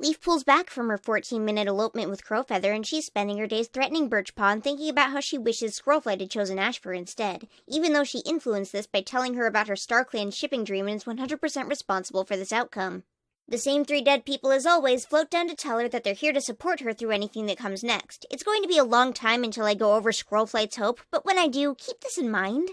Leaf pulls back from her 14-minute elopement with Crowfeather, and she's spending her days threatening Birchpaw and thinking about how she wishes Squirrelflight had chosen Ash for instead, even though she influenced this by telling her about her StarClan shipping dream and is 100% responsible for this outcome. The same 3 dead people as always float down to tell her that they're here to support her through anything that comes next. It's going to be a long time until I go over Squirrelflight's hope, but when I do, keep this in mind.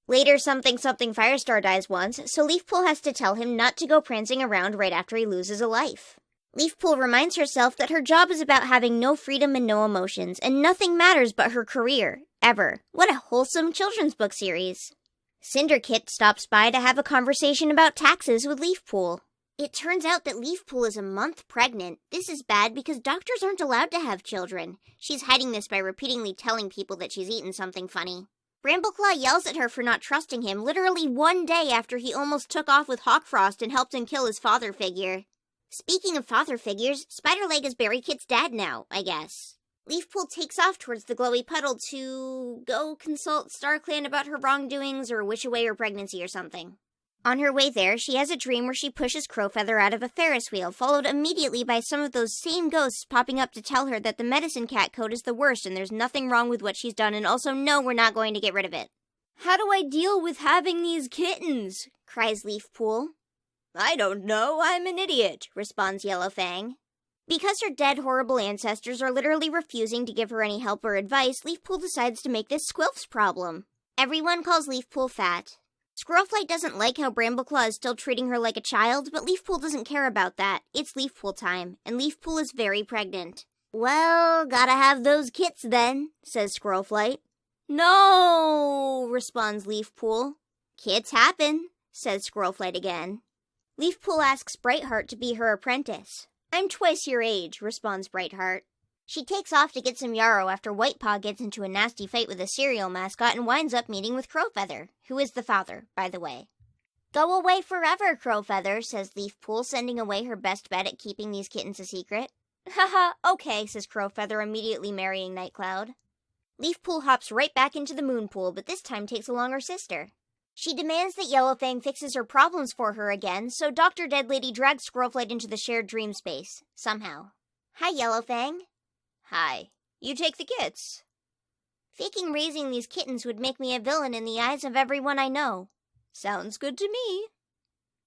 Later, something Firestar dies once, so Leafpool has to tell him not to go prancing around right after he loses a life. Leafpool reminds herself that her job is about having no freedom and no emotions, and nothing matters but her career, ever. What a wholesome children's book series. Cinderkit stops by to have a conversation about taxes with Leafpool. It turns out that Leafpool is a month pregnant. This is bad because doctors aren't allowed to have children. She's hiding this by repeatedly telling people that she's eaten something funny. Brambleclaw yells at her for not trusting him literally 1 day after he almost took off with Hawkfrost and helped him kill his father figure. Speaking of father figures, Spiderleg is Berrykit's dad now, I guess. Leafpool takes off towards the glowy puddle to go consult StarClan about her wrongdoings or wish away her pregnancy or something. On her way there, she has a dream where she pushes Crowfeather out of a Ferris wheel, followed immediately by some of those same ghosts popping up to tell her that the medicine cat code is the worst and there's nothing wrong with what she's done, and also no, we're not going to get rid of it. "How do I deal with having these kittens?" cries Leafpool. "I don't know, I'm an idiot," responds Yellowfang. Because her dead, horrible ancestors are literally refusing to give her any help or advice, Leafpool decides to make this Squilf's problem. Everyone calls Leafpool fat. Squirrelflight doesn't like how Brambleclaw is still treating her like a child, but Leafpool doesn't care about that. It's Leafpool time, and Leafpool is very pregnant. "Well, gotta have those kits then," says Squirrelflight. "No," responds Leafpool. "Kits happen," says Squirrelflight again. Leafpool asks Brightheart to be her apprentice. "I'm twice your age," responds Brightheart. She takes off to get some yarrow after Whitepaw gets into a nasty fight with a cereal mascot and winds up meeting with Crowfeather, who is the father, by the way. "Go away forever, Crowfeather," says Leafpool, sending away her best bet at keeping these kittens a secret. "Haha, okay," says Crowfeather, immediately marrying Nightcloud. Leafpool hops right back into the moon pool, but this time takes along her sister. She demands that Yellowfang fixes her problems for her again, so Dr. Deadlady drags Squirrelflight into the shared dream space, somehow. "Hi, Yellowfang." "Hi. You take the kits." "Faking raising these kittens would make me a villain in the eyes of everyone I know." "Sounds good to me."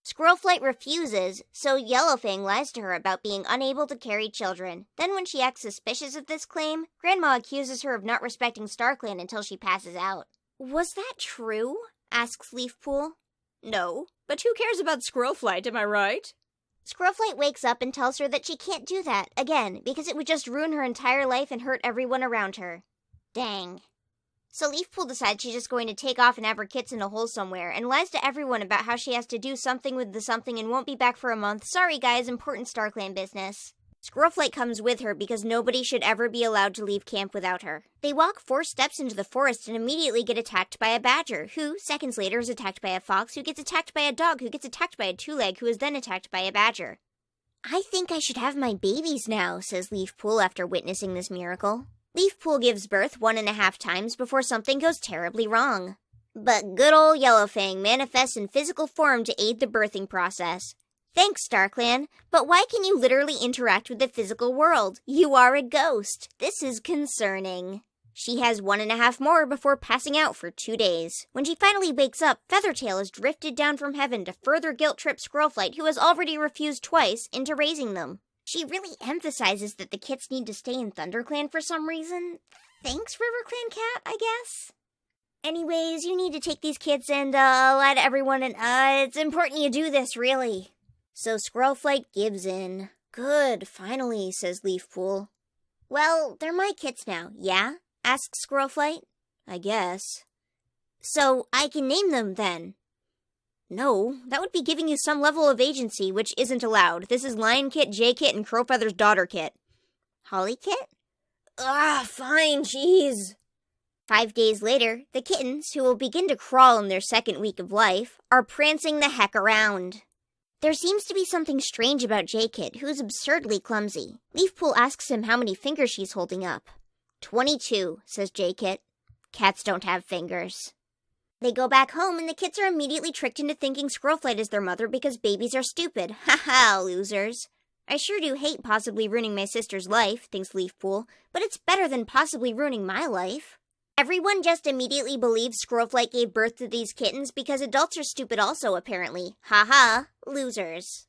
Squirrelflight refuses, so Yellowfang lies to her about being unable to carry children. Then when she acts suspicious of this claim, Grandma accuses her of not respecting StarClan until she passes out. "Was that true?" asks Leafpool. "No, but who cares about Squirrelflight, am I right?" Squirrelflight wakes up and tells her that she can't do that, again, because it would just ruin her entire life and hurt everyone around her. Dang. So Leafpool decides she's just going to take off and have her kits in a hole somewhere, and lies to everyone about how she has to do something with the something and won't be back for a month. Sorry guys, important StarClan business. Squirrelflight comes with her because nobody should ever be allowed to leave camp without her. They walk 4 steps into the forest and immediately get attacked by a badger, who, seconds later, is attacked by a fox, who gets attacked by a dog, who gets attacked by a 2-leg, who is then attacked by a badger. "I think I should have my babies now," says Leafpool after witnessing this miracle. Leafpool gives birth 1.5 times before something goes terribly wrong. But good old Yellowfang manifests in physical form to aid the birthing process. "Thanks, StarClan, but why can you literally interact with the physical world? You are a ghost. This is concerning." She has 1.5 more before passing out for 2 days. When she finally wakes up, Feathertail is drifted down from heaven to further guilt-trip Squirrelflight, who has already refused twice, into raising them. She really emphasizes that the kits need to stay in ThunderClan for some reason. Thanks, RiverClan Cat, I guess? "Anyways, you need to take these kits and lie to everyone, and it's important you do this, really." So Squirrelflight gives in. "Good, finally," says Leafpool. "Well, they're my kits now, yeah?" asks Squirrelflight. "I guess." "So I can name them, then?" "No, that would be giving you some level of agency, which isn't allowed. This is Lion Kit, Jay Kit, and Crowfeather's daughter Kit." "Holly Kit?" Fine, jeez." 5 days later, the kittens, who will begin to crawl in their 2nd week of life, are prancing the heck around. There seems to be something strange about J-Kit, who's absurdly clumsy. Leafpool asks him how many fingers she's holding up. 22, says J-Kit. Cats don't have fingers. They go back home, and the kits are immediately tricked into thinking Squirrelflight is their mother because babies are stupid. Ha ha, losers. I sure do hate possibly ruining my sister's life, thinks Leafpool, but it's better than possibly ruining my life. Everyone just immediately believes Squirrelflight gave birth to these kittens because adults are stupid also, apparently. Ha ha, losers.